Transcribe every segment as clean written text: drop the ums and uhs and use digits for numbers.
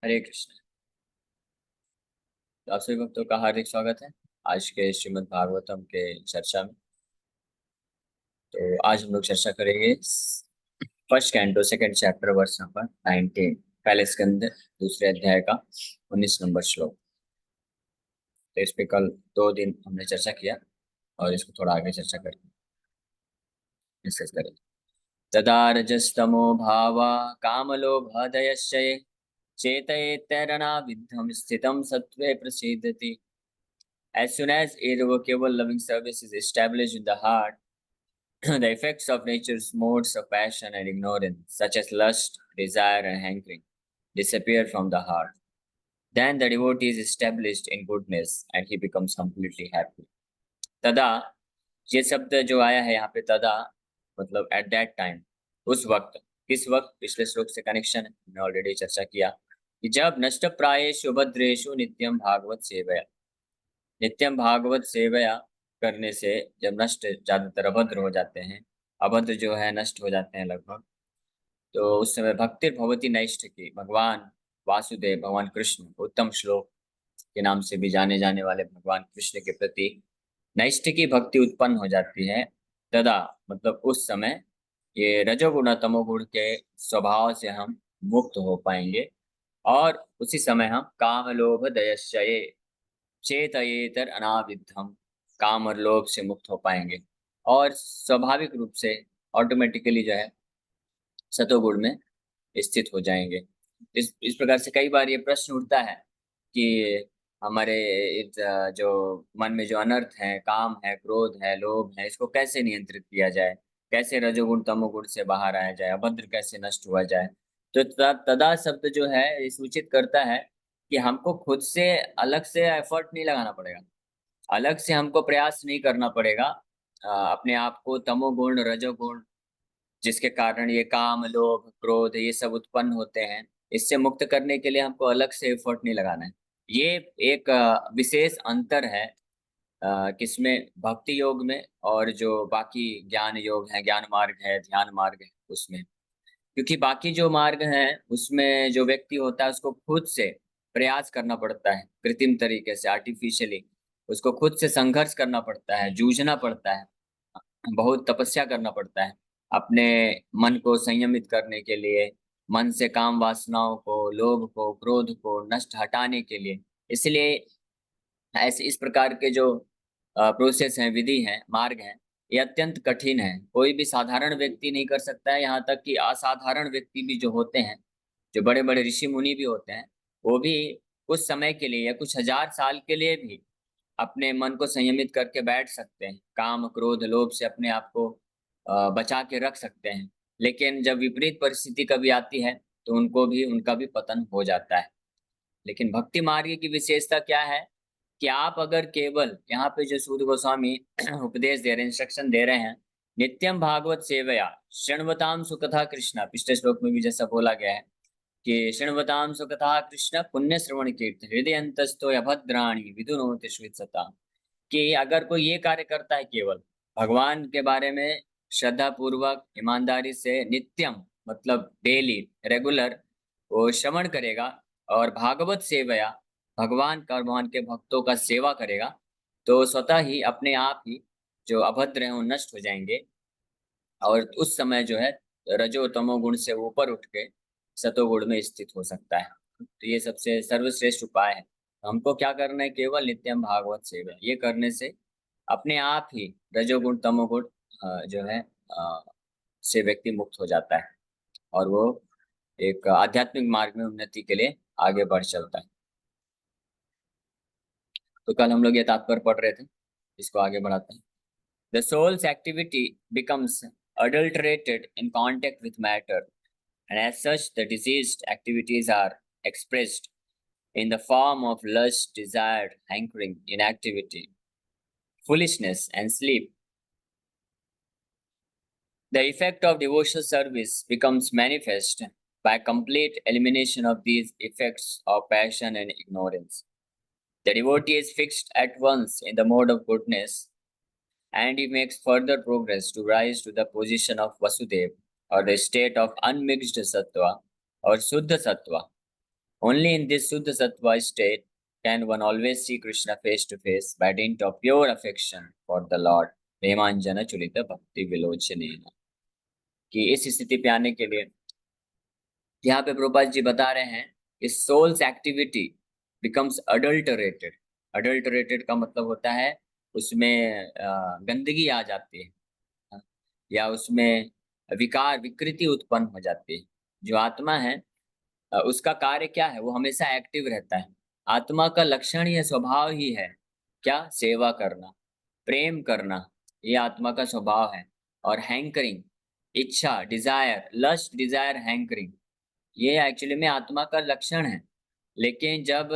हरे कृष्ण। तो आप सभी भक्तों का हार्दिक स्वागत है आज के श्रीमद् भागवतम के चर्चा में। तो आज हम लोग चर्चा करेंगे first canto second chapter verse number 19, पहले स्कंद दूसरे अध्याय का 19 नंबर श्लोक। तो इस पे कल 2 दिन हमने चर्चा किया और इसको थोड़ा आगे चर्चा करेंगे, डिस्कस करेंगे। तदा रजस्तमो भावा कामलोभदयश्चये चेतयेत्तरणाविद्धं स्थितं सत्त्वे प्रसीदति। As soon as irrevocable loving service is established in the heart, the effects of nature's modes of passion and ignorance, such as lust, desire, and hankering, disappear from the heart. Then the devotee is established in goodness and he becomes completely happy. तदा, ये शब्द जो आया है यहाँ पे तदा मतलब एट दैट टाइम, उस वक्त। किस वक्त? पिछले श्लोक से कनेक्शन है, हमने ऑलरेडी चर्चा किया कि जब नष्ट प्रायेषु भद्रेषु नित्यम भागवत सेवया, नित्यम भागवत सेवया करने से जब नष्ट ज्यादातर अभद्र हो जाते हैं, अभद्र जो है नष्ट हो जाते हैं लगभग, तो उस समय भक्ति भगवती नैष्ठ की, भगवान वासुदेव भगवान कृष्ण उत्तम श्लोक के नाम से भी जाने जाने वाले भगवान कृष्ण के प्रति नैष्ठ की भक्ति उत्पन्न हो जाती है। तदा मतलब उस समय ये रजोगुण तमोगुण के स्वभाव से हम मुक्त हो पाएंगे और उसी समय हम काम लोभ दयश्चये चेतयेतर अनाविद्धम, काम और लोभ से मुक्त हो पाएंगे और स्वाभाविक रूप से ऑटोमेटिकली जो है सतोगुण में स्थित हो जाएंगे। इस प्रकार से कई बार ये प्रश्न उठता है कि हमारे जो मन में जो अनर्थ है, काम है, क्रोध है, लोभ है, इसको कैसे नियंत्रित किया जाए, कैसे रजोगुण तमोगुण से बाहर आया जाए, अभद्र कैसे नष्ट हुआ जाए। तो तदा शब्द जो है ये सूचित करता है कि हमको खुद से अलग से एफर्ट नहीं लगाना पड़ेगा, अलग से हमको प्रयास नहीं करना पड़ेगा। अपने आप को तमोगुण रजोगुण जिसके कारण ये काम लोभ क्रोध ये सब उत्पन्न होते हैं, इससे मुक्त करने के लिए हमको अलग से एफर्ट नहीं लगाना है। ये एक विशेष अंतर है किसमें? भक्ति योग में और जो बाकी ज्ञान योग है, ज्ञान मार्ग है, ध्यान मार्ग है उसमें। क्योंकि बाकी जो मार्ग हैं उसमें जो व्यक्ति होता है उसको खुद से प्रयास करना पड़ता है, कृत्रिम तरीके से आर्टिफिशियली उसको खुद से संघर्ष करना पड़ता है, जूझना पड़ता है, बहुत तपस्या करना पड़ता है अपने मन को संयमित करने के लिए, मन से काम वासनाओं को, लोभ को, क्रोध को नष्ट हटाने के लिए। इसलिए ऐसे इस प्रकार के जो प्रोसेस हैं, विधि हैं, मार्ग हैं, ये अत्यंत कठिन है। कोई भी साधारण व्यक्ति नहीं कर सकता है, यहाँ तक कि असाधारण व्यक्ति भी जो होते हैं, जो बड़े बड़े ऋषि मुनि भी होते हैं, वो भी कुछ समय के लिए या कुछ हजार साल के लिए भी अपने मन को संयमित करके बैठ सकते हैं, काम क्रोध लोभ से अपने आप को बचा के रख सकते हैं। लेकिन जब विपरीत परिस्थिति कभी आती है तो उनका भी पतन हो जाता है। लेकिन भक्ति मार्ग की विशेषता क्या है कि आप अगर केवल यहाँ पे जो सूद गोस्वामी उपदेश दे रहे हैं, इंस्ट्रक्शन दे रहे हैं, नित्यम भागवत सेवया शृण्वताम सुकथा कृष्णा, पिछले श्लोक में भी जैसा बोला गया है कि शृण्वताम सुकथा कृष्ण पुण्य श्रवण कीर्ति हृदय अंतस्तो अभद्राणी विदुनोति श्वेतसता। कि अगर कोई ये कार्य करता है, केवल भगवान के बारे में श्रद्धा पूर्वक ईमानदारी से नित्यम मतलब डेली रेगुलर वो श्रवण करेगा और भागवत सेवया भगवान के भक्तों का सेवा करेगा, तो स्वतः ही अपने आप ही जो अभद्र हैं वो नष्ट हो जाएंगे और उस समय जो है रजो तमो गुण से ऊपर उठ के सतोगुण में स्थित हो सकता है। तो ये सबसे सर्वश्रेष्ठ उपाय है। हमको क्या करना है? केवल नित्यम भागवत सेवा, ये करने से अपने आप ही रजोगुण तमोगुण जो है से व्यक्ति मुक्त हो जाता है और वो एक आध्यात्मिक मार्ग में उन्नति के लिए आगे बढ़ चलता है। तो कल हम लोग ये तात्पर्य पढ़ रहे थे, इसको आगे बढ़ाते हैं। The soul's activity becomes adulterated in contact with matter, and as such, the diseased activities are expressed in the form of lust, desire, hankering, inactivity, foolishness, and sleep. The effect of devotional service becomes manifest by complete elimination of these effects of passion and ignorance. The devotee is fixed at once in the mode of goodness, and he makes further progress to rise to the position of Vasudev, or the state of unmixed sattva or Suddha sattva. Only in this Shuddha Sattva state can one always see Krishna face to face by dint of pure affection for the Lord. Premanjana Chulita Bhakti Vilochanena. कि इस स्थिति पे आने के लिए यहाँ पे प्रभुपाद जी बता रहे हैं कि souls activity becomes adulterated. Adulterated का मतलब होता है उसमें गंदगी आ जाती है, या उसमें विकार विकृति उत्पन्न हो जाती है। जो आत्मा है उसका कार्य क्या है? वो हमेशा एक्टिव रहता है। आत्मा का लक्षण या स्वभाव ही है क्या? सेवा करना, प्रेम करना, ये आत्मा का स्वभाव है। और हैंकरिंग, इच्छा, डिजायर, लस्ट, डिजायर, हैंकरिंग, ये एक्चुअली में आत्मा का लक्षण है। लेकिन जब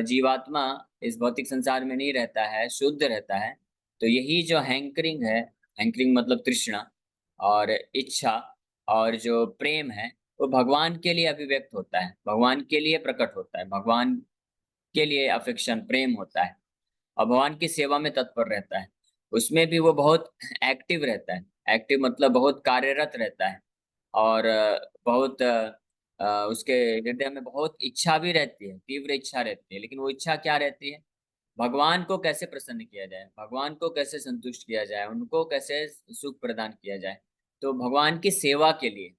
जीवात्मा इस भौतिक संसार में नहीं रहता है, शुद्ध रहता है, तो यही जो हैंकरिंग है, हैंकरिंग मतलब तृष्णा और इच्छा और जो प्रेम है, वो भगवान के लिए अभिव्यक्त होता है, भगवान के लिए प्रकट होता है, भगवान के लिए अफेक्शन प्रेम होता है और भगवान की सेवा में तत्पर रहता है। उसमें भी वो बहुत एक्टिव रहता है। एक्टिव मतलब बहुत कार्यरत रहता है और बहुत उसके हृदय में बहुत इच्छा भी रहती है, तीव्र इच्छा रहती है। लेकिन वो इच्छा क्या रहती है? भगवान को कैसे प्रसन्न किया जाए, भगवान को कैसे संतुष्ट किया जाए, उनको कैसे सुख प्रदान किया जाए। तो भगवान की सेवा के लिए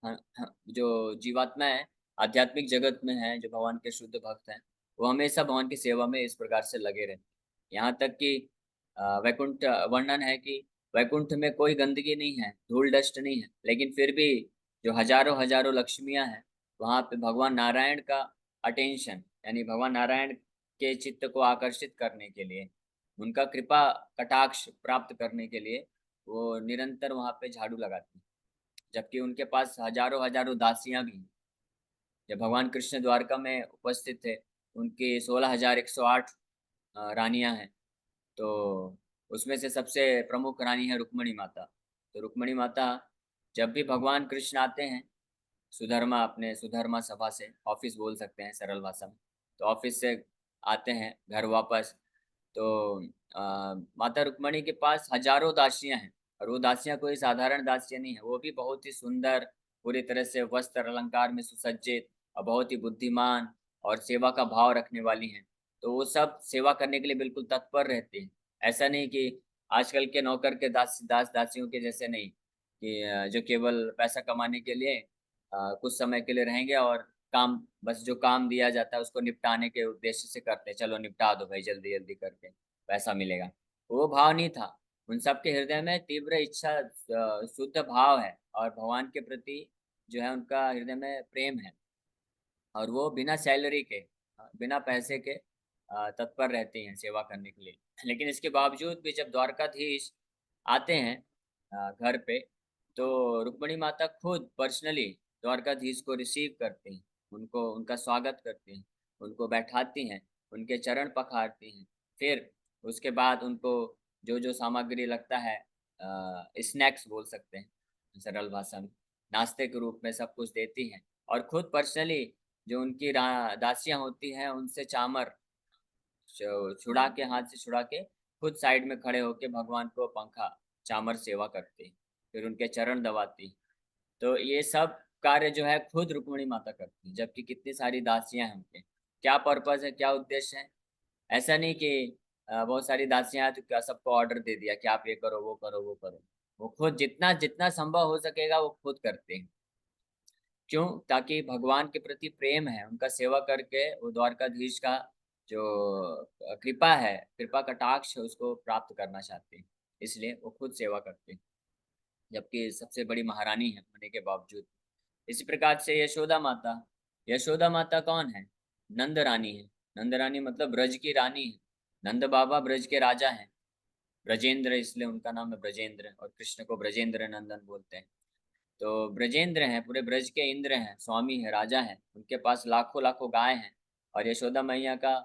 हाँ, हाँ, जो जीवात्मा है आध्यात्मिक जगत में है, जो भगवान के शुद्ध भक्त हैं, वो हमेशा भगवान की सेवा में इस प्रकार से लगे रहते हैं। यहाँ तक कि वैकुंठ वर्णन है कि वैकुंठ में कोई गंदगी नहीं है, धूल डस्ट नहीं है, लेकिन फिर भी जो हजारों हजारों लक्ष्मियां हैं, वहां पे भगवान नारायण का अटेंशन, यानी भगवान नारायण के चित्त को आकर्षित करने के लिए, उनका कृपा कटाक्ष प्राप्त करने के लिए वो निरंतर वहां पे झाड़ू लगाती हैं। जबकि उनके पास हजारों हजारों दासियां भी हैं। जब भगवान कृष्ण द्वारका में उपस्थित थे, उनकी 16,108 रानियां हैं। तो उसमें से सबसे प्रमुख रानी है रुक्मणी माता। तो रुक्मणी माता जब भी भगवान कृष्ण आते हैं सुधर्मा, अपने सुधर्मा सभा से, ऑफिस बोल सकते हैं सरल भाषा में, तो ऑफिस से आते हैं घर वापस, तो माता रुक्मणी के पास हजारों दासियां हैं। और वो दासियां कोई साधारण दासियां नहीं है, वो भी बहुत ही सुंदर, पूरी तरह से वस्त्र अलंकार में सुसज्जित और बहुत ही बुद्धिमान और सेवा का भाव रखने वाली हैं। तो वो सब सेवा करने के लिए बिल्कुल तत्पर रहती हैं। ऐसा नहीं कि आजकल के नौकर के दास दासियों के जैसे नहीं, कि जो केवल पैसा कमाने के लिए कुछ समय के लिए रहेंगे और काम, बस जो काम दिया जाता है उसको निपटाने के उद्देश्य से करते हैं, चलो निपटा दो भाई जल्दी जल्दी करके पैसा मिलेगा। वो भाव नहीं था। उन सबके हृदय में तीव्र इच्छा, शुद्ध भाव है और भगवान के प्रति जो है उनका हृदय में प्रेम है। और वो बिना सैलरी के, बिना पैसे के तत्पर रहते हैं सेवा करने के लिए। लेकिन इसके बावजूद भी जब द्वारकाधीश आते हैं घर पे, तो रुक्मणी माता खुद पर्सनली द्वारकाधीश को रिसीव करती हैं, उनको उनका स्वागत करती हैं, उनको बैठाती हैं, उनके चरण पखारती हैं। फिर उसके बाद उनको जो जो सामग्री लगता है, स्नैक्स बोल सकते हैं सरल भाषा में, नाश्ते के रूप में सब कुछ देती हैं। और खुद पर्सनली जो उनकी दासियां होती हैं उनसे चामर छुड़ा के, हाथ से छुड़ा के खुद साइड में खड़े होके भगवान को पंखा चामर सेवा करती, फिर उनके चरण दबाती। तो ये सब कार्य जो है खुद रुक्मिणी माता करती, जबकि कितनी सारी दासियां हैं उनके। क्या पर्पज है, क्या उद्देश्य है? ऐसा नहीं कि बहुत सारी दासियां हैं तो क्या सबको ऑर्डर दे दिया कि आप ये करो वो करो वो करो। वो खुद जितना जितना संभव हो सकेगा वो खुद करते हैं। क्यों? ताकि भगवान के प्रति प्रेम है, उनका सेवा करके वो द्वारकाधीश का जो कृपा है, कृपा कटाक्ष है, उसको प्राप्त करना चाहते हैं, इसलिए वो खुद सेवा करते हैं, जबकि सबसे बड़ी महारानी है होने के बावजूद। इसी प्रकार से यशोदा माता, यशोदा माता कौन है? नंद रानी है। नंद रानी मतलब ब्रज की रानी है। नंद बाबा ब्रज के राजा हैं, ब्रजेंद्र इसलिए उनका नाम है ब्रजेंद्र, और कृष्ण को ब्रजेंद्र नंदन बोलते हैं। तो ब्रजेंद्र हैं, पूरे ब्रज के इंद्र हैं, स्वामी है, राजा हैं। उनके पास लाखों लाखों गाय हैं। और यशोदा मैया का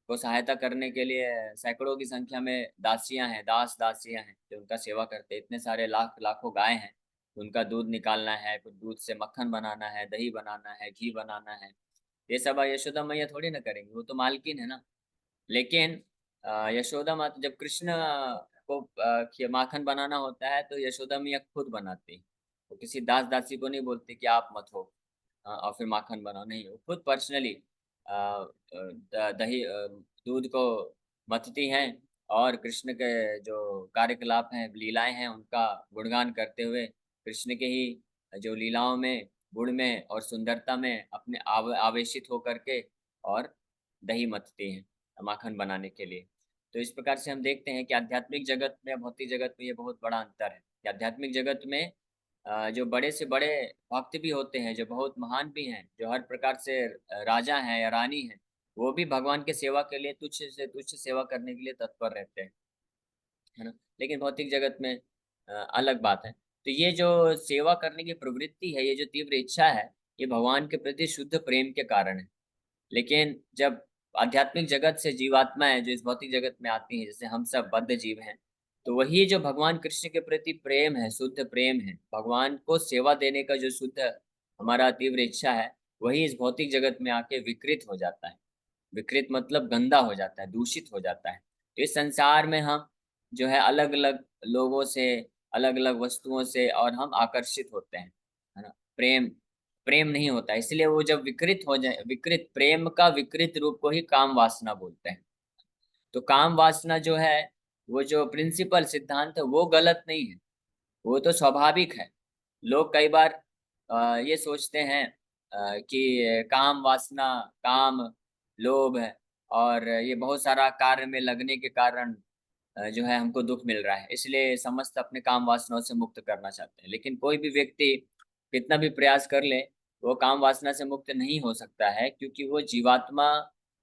को सहायता करने के लिए सैकड़ों की संख्या में दासियां हैं, दास दासियां हैं जो उनका सेवा करते हैं। इतने सारे लाख लाखों गाय हैं, उनका दूध निकालना है, फिर दूध से मक्खन बनाना है, दही बनाना है, घी बनाना है। ये सब यशोदा मैया थोड़ी ना करेंगी, वो तो मालकिन है ना। लेकिन यशोदा माता जब कृष्ण को माखन बनाना होता है तो यशोदा मैया खुद बनाती, वो किसी दास दासी को नहीं बोलती कि आप मत हो। और फिर माखन बनाओ, नहीं, वो खुद पर्सनली दही दूध को मथती हैं और कृष्ण के जो कार्यकलाप हैं, लीलाएं हैं, उनका गुणगान करते हुए कृष्ण के ही जो लीलाओं में, गुण में और सुंदरता में अपने आवेशित होकर के और दही मथती हैं माखन बनाने के लिए। तो इस प्रकार से हम देखते हैं कि आध्यात्मिक जगत में, भौतिक जगत में ये बहुत बड़ा अंतर है कि आध्यात्मिक जगत में जो बड़े से बड़े भक्त भी होते हैं, जो बहुत महान भी हैं, जो हर प्रकार से राजा हैं या रानी हैं, वो भी भगवान के सेवा के लिए तुच्छ से तुच्छ सेवा करने के लिए तत्पर रहते हैं, है ना। लेकिन भौतिक जगत में अलग बात है। तो ये जो सेवा करने की प्रवृत्ति है, ये जो तीव्र इच्छा है, ये भगवान के प्रति शुद्ध प्रेम के कारण है। लेकिन जब आध्यात्मिक जगत से जीवात्माएं जो इस भौतिक जगत में आती हैं, जैसे हम सब बद्ध जीव हैं, तो वही जो भगवान कृष्ण के प्रति प्रेम है, शुद्ध प्रेम है, भगवान को सेवा देने का जो शुद्ध हमारा तीव्र इच्छा है, वही इस भौतिक जगत में आके विकृत हो जाता है। विकृत मतलब गंदा हो जाता है, दूषित हो जाता है। तो इस संसार में हम जो है अलग अलग लोगों से, अलग अलग वस्तुओं से और हम आकर्षित होते हैं, है ना। प्रेम प्रेम नहीं होता, इसलिए वो जब विकृत हो जाए, विकृत प्रेम का विकृत रूप को ही काम वासना बोलते हैं। तो काम वासना जो है, वो जो प्रिंसिपल सिद्धांत है, वो गलत नहीं है, वो तो स्वाभाविक है। लोग कई बार ये सोचते हैं कि काम वासना, काम, लोभ है, और ये बहुत सारा कार्य में लगने के कारण जो है हमको दुख मिल रहा है, इसलिए समस्त अपने काम वासनाओं से मुक्त करना चाहते हैं। लेकिन कोई भी व्यक्ति कितना भी प्रयास कर ले, वो काम वासना से मुक्त नहीं हो सकता है, क्योंकि वो जीवात्मा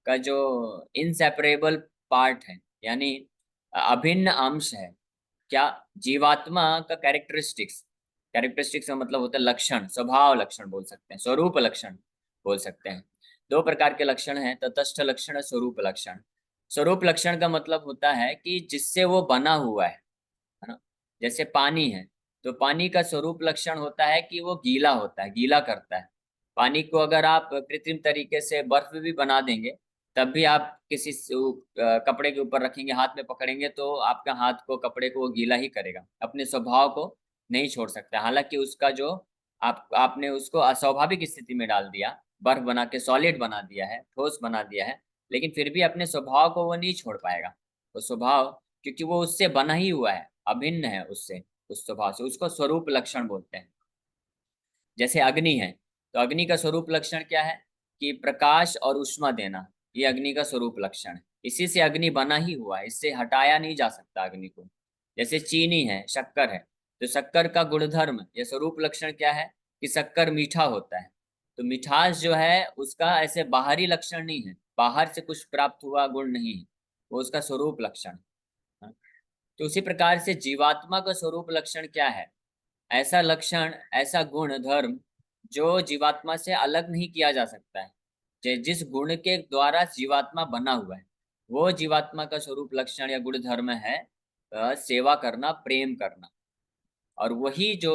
का जो इनसेपरेबल पार्ट है, यानी अभिन्न अंश है। क्या? जीवात्मा का कैरेक्टरिस्टिक्स, कैरेक्टरिस्टिक्स का मतलब होता है लक्षण, स्वभाव लक्षण बोल सकते हैं, स्वरूप लक्षण बोल सकते हैं। दो प्रकार के लक्षण हैं, तटस्थ लक्षण और स्वरूप लक्षण। स्वरूप लक्षण का मतलब होता है कि जिससे वो बना हुआ है ना। जैसे पानी है, तो पानी का स्वरूप लक्षण होता है कि वो गीला होता है, गीला करता है। पानी को अगर आप कृत्रिम तरीके से बर्फ भी बना देंगे, तब भी आप किसी कपड़े के ऊपर रखेंगे, हाथ में पकड़ेंगे, तो आपका हाथ को, कपड़े को वो गीला ही करेगा, अपने स्वभाव को नहीं छोड़ सकता। हालांकि उसका जो आपने उसको अस्वाभाविक स्थिति में डाल दिया, बर्फ बना के सॉलिड बना दिया है, ठोस बना दिया है, लेकिन फिर भी अपने स्वभाव को वो नहीं छोड़ पाएगा। वो स्वभाव, क्योंकि वो उससे बना ही हुआ है, अभिन्न है उससे, उस स्वभाव से, उसको स्वरूप लक्षण बोलते हैं। जैसे अग्नि है, तो अग्नि का स्वरूप लक्षण क्या है कि प्रकाश और उष्मा देना, ये अग्नि का स्वरूप लक्षण है। इसी से अग्नि बना ही हुआ है, इससे हटाया नहीं जा सकता अग्नि को। जैसे चीनी है, शक्कर है, तो शक्कर का गुणधर्म या स्वरूप लक्षण क्या है कि शक्कर मीठा होता है। तो मिठास जो है उसका ऐसे बाहरी लक्षण नहीं है, बाहर से कुछ प्राप्त हुआ गुण नहीं है, वो उसका स्वरूप लक्षण है। तो उसी प्रकार से जीवात्मा का स्वरूप लक्षण क्या है? ऐसा लक्षण, ऐसा गुण धर्म जो जीवात्मा से अलग नहीं किया जा सकता है। जिस गुण के द्वारा जीवात्मा बना हुआ है, वो जीवात्मा का स्वरूप लक्षण या गुण धर्म है सेवा करना, प्रेम करना। और वही जो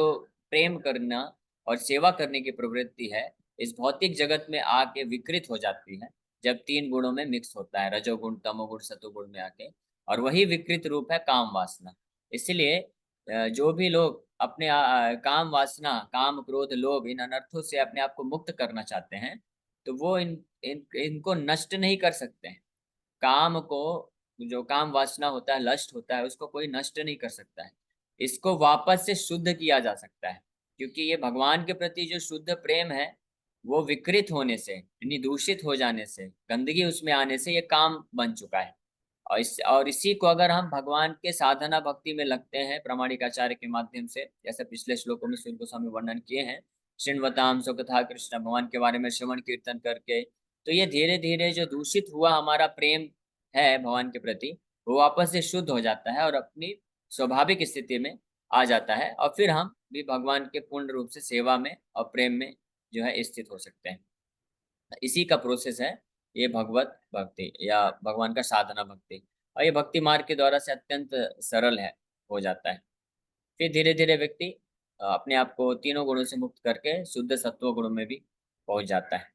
प्रेम करना और सेवा करने की प्रवृत्ति है, इस भौतिक जगत में आके विकृत हो जाती है, जब तीन गुणों में मिक्स होता है, रजोगुण, तमोगुण, सतोगुण में आके। और वही विकृत रूप है काम वासना। इसलिए जो भी लोग अपने काम वासना, काम, क्रोध, लोभ, इन अनर्थों से अपने आप को मुक्त करना चाहते हैं, तो वो इनको नष्ट नहीं कर सकते हैं। काम को, जो काम वासना होता है, लस्ट होता है, उसको कोई नष्ट नहीं कर सकता है। इसको वापस से शुद्ध किया जा सकता है, क्योंकि ये भगवान के प्रति जो शुद्ध प्रेम है, वो विकृत होने से, यानी दूषित हो जाने से, गंदगी उसमें आने से ये काम बन चुका है। और इसी को अगर हम भगवान के साधना भक्ति में लगते हैं प्रामाणिक आचार्य के माध्यम से, जैसे पिछले श्लोकों में सूर्य गोस्वामी वर्णन किए हैं, श्रृण्वताम सुकथा कृष्ण, भगवान के बारे में श्रवण कीर्तन करके, तो ये धीरे धीरे जो दूषित हुआ हमारा प्रेम है भगवान के प्रति, वो वापस से शुद्ध हो जाता है और अपनी स्वाभाविक स्थिति में आ जाता है, और फिर हम भी भगवान के पूर्ण रूप से सेवा में और प्रेम में जो है स्थित हो सकते हैं। इसी का प्रोसेस है ये भगवत भक्ति या भगवान का साधना भक्ति। और ये भक्ति मार्ग के द्वारा से अत्यंत सरल है, हो जाता है। फिर धीरे धीरे व्यक्ति अपने आप को तीनों गुणों से मुक्त करके शुद्ध सत्व गुण में भी पहुंच जाता है।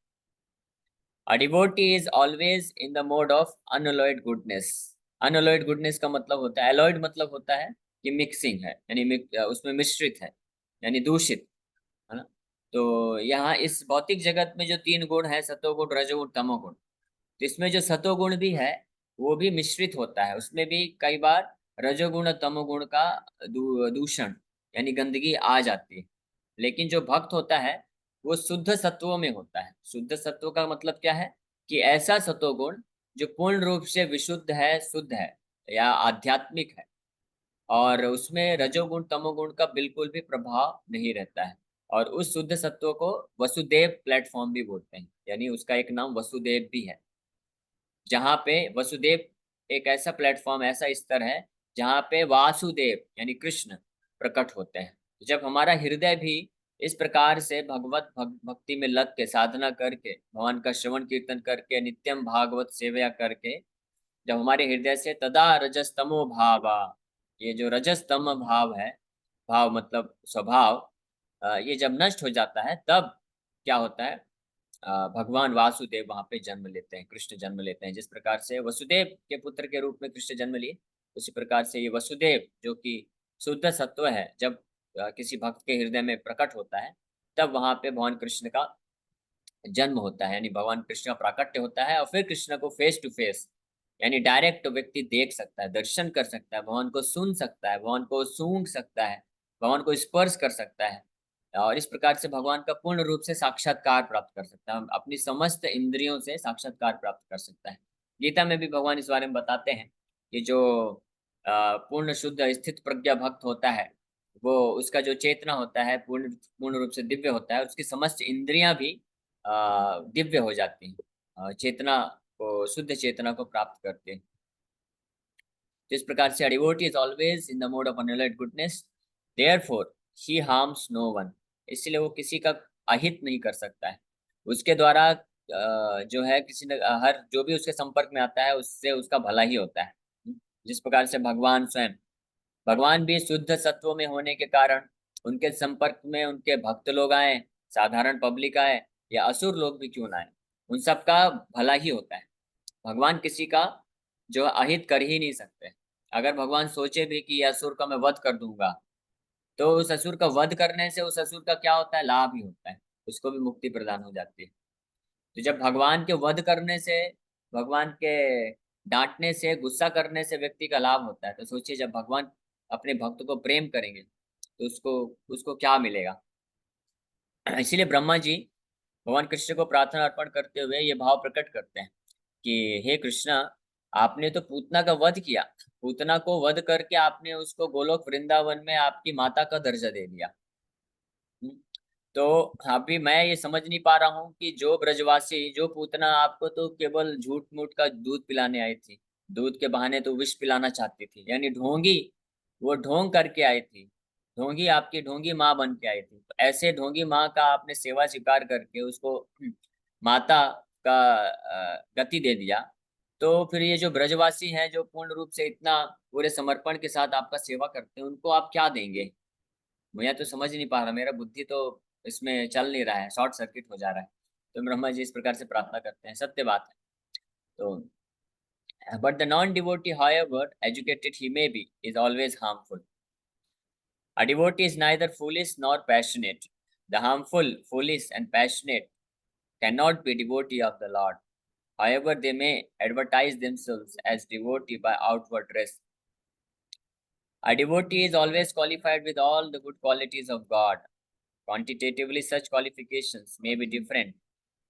A devotee is always in the mode of unalloyed goodness. Unalloyed goodness का मतलब होता है, alloyed मतलब होता है कि मिक्सिंग है, यानी उसमें मिश्रित है, यानी दूषित, है ना। तो यहाँ इस भौतिक जगत में जो 3 गुण है, सतोगुण, रजोगुण, तमोगुण, तो इसमें जो सतोगुण भी है वो भी मिश्रित होता है, उसमें भी कई बार रजोगुण और तमोगुण का दूषण यानी गंदगी आ जाती है। लेकिन जो भक्त होता है वो शुद्ध सत्वों में होता है। शुद्ध सत्व का मतलब क्या है कि ऐसा सतोगुण जो पूर्ण रूप से विशुद्ध है, शुद्ध है या आध्यात्मिक है, और उसमें रजोगुण तमोगुण का बिल्कुल भी प्रभाव नहीं रहता है। और उस शुद्ध सत्व को वसुदेव प्लेटफॉर्म भी बोलते हैं, यानी उसका एक नाम वसुदेव भी है, जहाँ पे वसुदेव एक ऐसा प्लेटफॉर्म, ऐसा स्तर है जहाँ पे वासुदेव यानी कृष्ण प्रकट होते हैं। जब हमारा हृदय भी इस प्रकार से भक्ति में लग के, साधना करके, भगवान का श्रवण कीर्तन करके, नित्यम भागवत सेवा करके, जब हमारे हृदय से तदा रजस्तमो भावा, ये जो रजस्तम भाव है, भाव मतलब स्वभाव, ये जब नष्ट हो जाता है तब क्या होता है, भगवान वासुदेव वहां पे जन्म लेते हैं, कृष्ण जन्म लेते हैं। जिस प्रकार से वसुदेव के पुत्र के रूप में कृष्ण जन्म लिए, उसी प्रकार से ये वसुदेव जो कि शुद्ध सत्व है, जब किसी भक्त के हृदय में प्रकट होता है तब वहां पे भगवान कृष्ण का जन्म होता है, यानी भगवान कृष्ण का प्राकट्य होता है। और फिर कृष्ण को फेस टू फेस यानी डायरेक्ट व्यक्ति देख सकता है, दर्शन कर सकता है, भगवान को सुन सकता है, भगवान को सूंघ सकता है, भगवान को स्पर्श कर सकता है, और इस प्रकार से भगवान का पूर्ण रूप से साक्षात्कार प्राप्त कर सकता है, अपनी समस्त इंद्रियों से साक्षात्कार प्राप्त कर सकता है। गीता में भी भगवान इस बारे में बताते हैं कि जो पूर्ण शुद्ध स्थित प्रज्ञा भक्त होता है, वो उसका जो चेतना होता है पूर्ण पूर्ण रूप से दिव्य होता है, उसकी समस्त इंद्रियां भी दिव्य हो जाती हैं, चेतना को, शुद्ध चेतना को प्राप्त करते हैं। तो इस प्रकार से devotee is always in the mode of unalert goodness, therefore he harms no one, इसलिए वो किसी का अहित नहीं कर सकता है। उसके द्वारा जो है किसी ने हर जो भी उसके संपर्क में आता है उससे उसका भला ही होता है। जिस प्रकार से भगवान स्वयं, भगवान भी शुद्ध सत्व में होने के कारण उनके संपर्क में उनके भक्त लोग आए, साधारण पब्लिक आए या असुर लोग भी क्यों ना आए, उन सबका भला ही होता है। भगवान किसी का जो अहित कर ही नहीं सकते। अगर भगवान सोचे भी कि ये असुर का मैं वध कर दूंगा, तो उस असुर का वध करने से उस असुर का क्या होता है, लाभ ही होता है, उसको भी मुक्ति प्रदान हो जाती है। तो जब भगवान के वध करने से, भगवान के डांटने से, गुस्सा करने से व्यक्ति का लाभ होता है, तो सोचिए जब भगवान अपने भक्त को प्रेम करेंगे तो उसको उसको क्या मिलेगा। इसीलिए ब्रह्मा जी भगवान कृष्ण को प्रार्थना अर्पण करते हुए ये भाव प्रकट करते हैं कि हे कृष्णा, आपने तो पूतना का वध किया, पूतना को वध करके आपने उसको गोलोक वृंदावन में आपकी माता का दर्जा दे दिया। हम्म, तो अभी मैं ये समझ नहीं पा रहा हूँ कि जो ब्रजवासी, जो पूतना आपको तो केवल झूठ मूठ का दूध पिलाने आई थी, दूध के बहाने तो विष पिलाना चाहती थी, यानी ढोंगी, वो ढोंग करके आई थी, ढोंगी आपकी ढोंगी माँ बन के आई थी। तो ऐसे ढोंगी माँ का आपने सेवा स्वीकार करके उसको माता का गति दे दिया। तो फिर ये जो ब्रजवासी हैं जो पूर्ण रूप से इतना पूरे समर्पण के साथ आपका सेवा करते हैं, उनको आप क्या देंगे? मैं तो समझ नहीं पा रहा, मेरा बुद्धि तो इसमें चल नहीं रहा है, शॉर्ट सर्किट हो जा रहा है। तो ब्रह्मा जी इस प्रकार से प्रार्थना करते हैं, सत्य बात है। तो but the non devotee however educated he may be is always harmful. A devotee is neither foolish nor passionate. The harmful, foolish and passionate cannot be devotee of the Lord. However, they may advertise themselves as devotee by outward dress. A devotee is always qualified with all the good qualities of God. Quantitatively, such qualifications may be different,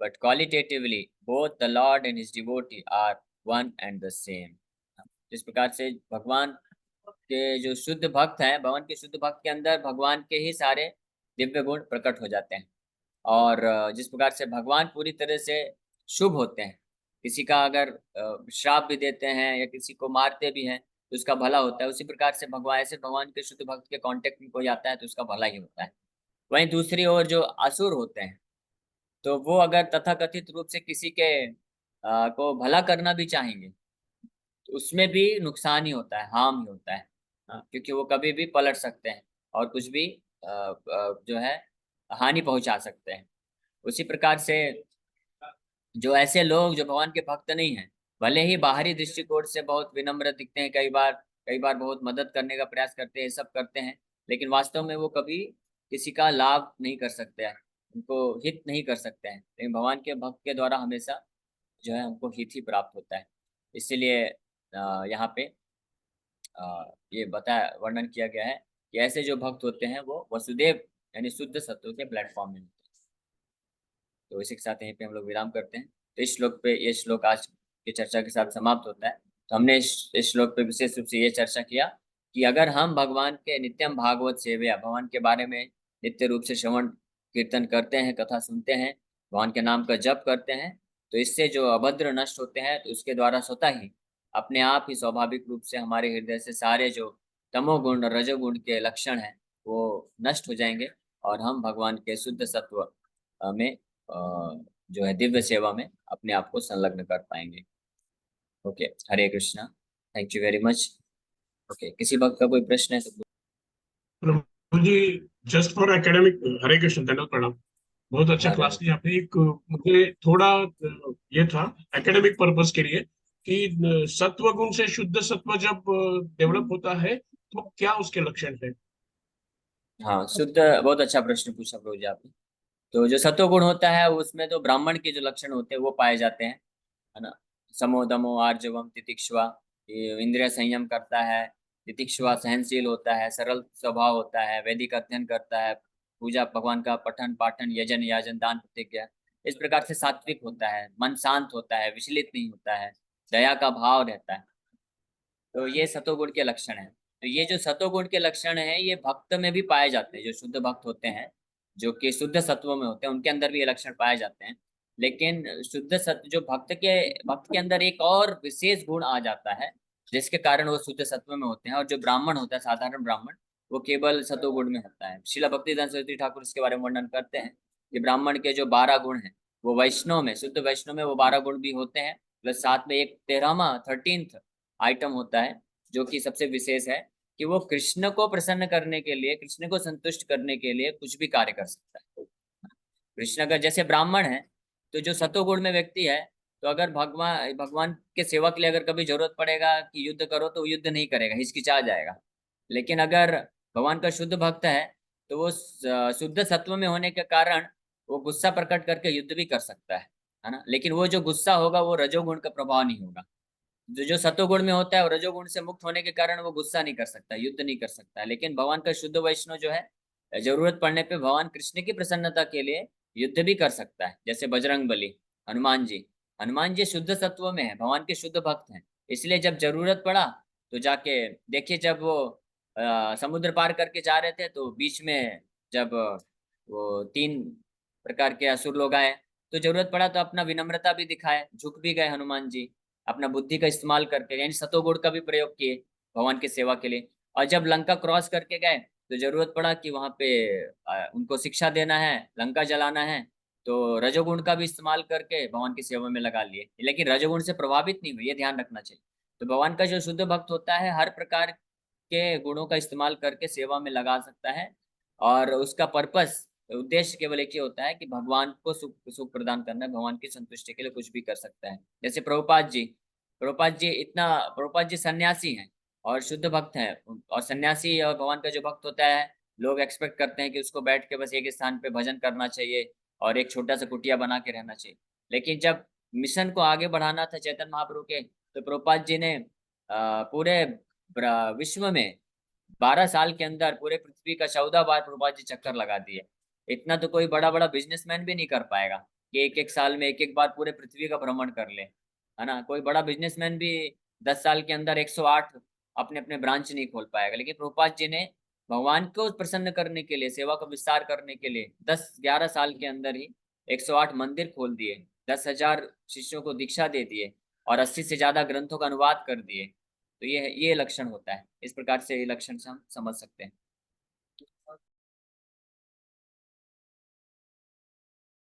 but qualitatively, both the Lord and his devotee are one and the same. जिस प्रकार से भगवान के जो शुद्ध भक्त हैं, भगवान के शुद्ध भक्त के अंदर भगवान के ही सारे दिव्य गुण प्रकट हो जाते हैं। और जिस प्रकार से भगवान पूरी तरह से शुभ होते हैं, किसी का अगर श्राप भी देते हैं या किसी को मारते भी हैं तो उसका भला होता है, उसी प्रकार से भगवान, ऐसे भगवान के शुद्ध भक्त के कांटेक्ट में कोई आता है तो उसका भला ही होता है। वहीं दूसरी ओर जो असुर होते हैं, तो वो अगर तथाकथित रूप से किसी के को भला करना भी चाहेंगे तो उसमें भी नुकसान ही होता है, हार्म ही होता है। क्योंकि वो कभी भी पलट सकते हैं और कुछ भी जो है हानि पहुंचा सकते हैं। उसी प्रकार से जो ऐसे लोग जो भगवान के भक्त नहीं हैं, भले ही बाहरी दृष्टिकोण से बहुत विनम्र दिखते हैं, कई बार बहुत मदद करने का प्रयास करते हैं, सब करते हैं, लेकिन वास्तव में वो कभी किसी का लाभ नहीं कर सकते हैं। उनको हित नहीं कर सकते हैं, लेकिन भगवान के भक्त के द्वारा हमेशा जो है हमको हित ही प्राप्त होता है। इसीलिए यहाँ पे ये बताया वर्णन किया गया है कि ऐसे जो भक्त होते हैं वो वसुदेव यानी शुद्ध सत्व के प्लेटफॉर्म में होते हैं। तो इसी के साथ यहीं पे हम लोग विराम करते हैं। तो इस श्लोक पे, ये श्लोक आज की चर्चा के साथ समाप्त होता है। तो हमने इस श्लोक पे विशेष रूप से ये चर्चा किया कि अगर हम भगवान के नित्यम भागवत सेवया, भगवान के बारे में नित्य रूप से श्रवण कीर्तन करते हैं, कथा सुनते हैं, भगवान के नाम का जप करते हैं, तो इससे जो अभद्र नष्ट होते हैं, तो उसके द्वारा स्वतः ही अपने आप ही स्वाभाविक रूप से हमारे हृदय से सारे जो तमोगुण और रजोगुण के लक्षण हैं वो नष्ट हो जाएंगे, और हम भगवान के शुद्ध सत्व में जो है दिव्य सेवा में अपने आप को संलग्न कर पाएंगे। Okay, Hare Krishna, thank you very much. Okay, किसी वक्त का कोई प्रश्न है तो प्रभु जी, जस्ट फॉर एकेडमिक, हरे कृष्ण, धन्यवाद, प्रणाम। बहुत अच्छा हरे। क्लास लिया आपने। एक मुझे थोड़ा ये था एकेडमिक पर्पस के लिए कि सत्व गुण से शुद्ध सत्व जब डेवलप होता है तो क्या उसके लक्षण है? हाँ, शुद्ध, बहुत अच्छा प्रश्न पूछा प्रभु जी आपने। तो जो सत्व गुण होता है उसमें तो ब्राह्मण के जो लक्षण होते हैं वो पाए जाते हैं, है ना। समो दमो आर्जवम तितिक्षवा, ये इंद्रिय संयम करता है। तितिक्षवा सहनशील होता है, सरल स्वभाव होता है, वैदिक अध्ययन करता है, पूजा भगवान का पठन पाठन यजन याजन दान प्रतिज्ञा, इस प्रकार से सात्विक होता है, मन शांत होता है, विचलित नहीं होता है, दया का भाव रहता है। तो ये सतोगुण के लक्षण है। तो ये जो सतोगुण के लक्षण है ये भक्त में भी पाए जाते हैं। जो शुद्ध भक्त होते हैं, जो कि शुद्ध सत्व में होते हैं, उनके अंदर भी ये लक्षण पाए जाते हैं। लेकिन शुद्ध सत्व जो भक्त के अंदर एक और विशेष गुण आ जाता है, जिसके कारण वो शुद्ध सत्व में होते हैं। और जो ब्राह्मण होता है, साधारण ब्राह्मण, वो केवल सतोगुण में होता है। श्रीला भक्तिदान सरस्वती ठाकुर इसके बारे में वर्णन करते हैं कि ब्राह्मण के जो 12 गुण हैं, वो वैष्णव में, शुद्ध वैष्णव में वो 12 गुण भी होते हैं, प्लस साथ में एक 13वां 13th आइटम होता है जो कि सबसे विशेष है, कि वो कृष्ण को प्रसन्न करने के लिए, कृष्ण को संतुष्ट करने के लिए कुछ भी कार्य कर सकता है। कृष्ण का जैसे ब्राह्मण है, तो जो सतोगुण में व्यक्ति है, तो अगर भगवान भगवान के सेवा के लिए अगर कभी जरूरत पड़ेगा कि युद्ध करो, तो युद्ध नहीं करेगा, हिचकिचा जाएगा। लेकिन अगर भगवान का शुद्ध भक्त है, तो वो शुद्ध सत्व में होने के कारण वो गुस्सा प्रकट करके युद्ध भी कर सकता है ना। लेकिन वो जो गुस्सा होगा वो रजोगुण का प्रभाव नहीं होगा। जो सतोगुण में होता है और रजोगुण से मुक्त होने के कारण वो गुस्सा नहीं कर सकता, युद्ध नहीं कर सकता। लेकिन भगवान का शुद्ध वैष्णव जो है, जरूरत पड़ने पे भगवान कृष्ण की प्रसन्नता के लिए युद्ध भी कर सकता है। जैसे बजरंग बली, हनुमान जी, हनुमान जी शुद्ध सत्व में है, भगवान के शुद्ध भक्त हैं। इसलिए जब जरूरत पड़ा तो जाके देखिए, जब वो समुद्र पार करके जा रहे थे, तो बीच में जब वो 3 प्रकार के असुर लोग आए, तो जरूरत पड़ा तो अपना विनम्रता भी दिखाए, झुक भी गए हनुमान जी, अपना बुद्धि का इस्तेमाल करके, यानी सतोगुण का भी प्रयोग किए भगवान की सेवा के लिए। और जब लंका क्रॉस करके गए, तो जरूरत पड़ा कि वहां पे उनको शिक्षा देना है, लंका जलाना है, तो रजोगुण का भी इस्तेमाल करके भगवान की सेवा में लगा लिए। लेकिन रजोगुण से प्रभावित नहीं हुए, ये ध्यान रखना चाहिए। तो भगवान का जो शुद्ध भक्त होता है, हर प्रकार के गुणों का इस्तेमाल करके सेवा में लगा सकता है। और उसका पर्पस, उद्देश्य केवल एक ही होता है कि भगवान को सुख सुख प्रदान करना है, भगवान की संतुष्टि के लिए कुछ भी कर सकता है। जैसे प्रभुपाद जी सन्यासी हैं और शुद्ध भक्त हैं। और सन्यासी और भगवान का जो भक्त होता है, लोग एक्सपेक्ट करते हैं कि उसको बैठ के बस एक स्थान पे भजन करना चाहिए और एक छोटा सा कुटिया बना के रहना चाहिए। लेकिन जब मिशन को आगे बढ़ाना था चैतन्य महाप्रभु के, तो प्रभुपाद जी ने पूरे विश्व में 12 साल के अंदर पूरे पृथ्वी का 14 बार प्रभुपाद जी चक्कर लगा दिए। इतना तो कोई बड़ा बड़ा बिजनेसमैन भी नहीं कर पाएगा कि एक एक साल में एक एक बार पूरे पृथ्वी का भ्रमण कर ले, है ना। कोई बड़ा बिजनेसमैन भी 10 साल के अंदर 108 अपने अपने ब्रांच नहीं खोल पाएगा। लेकिन प्रभुपाद जी ने भगवान को प्रसन्न करने के लिए, सेवा का विस्तार करने के लिए 10-11 साल के अंदर ही 108 मंदिर खोल दिए, 10,000 शिष्यों को दीक्षा दे दिए, और 80 से ज्यादा ग्रंथों का अनुवाद कर दिए। तो ये लक्षण होता है। इस प्रकार से ये लक्षण से हम समझ सकते हैं।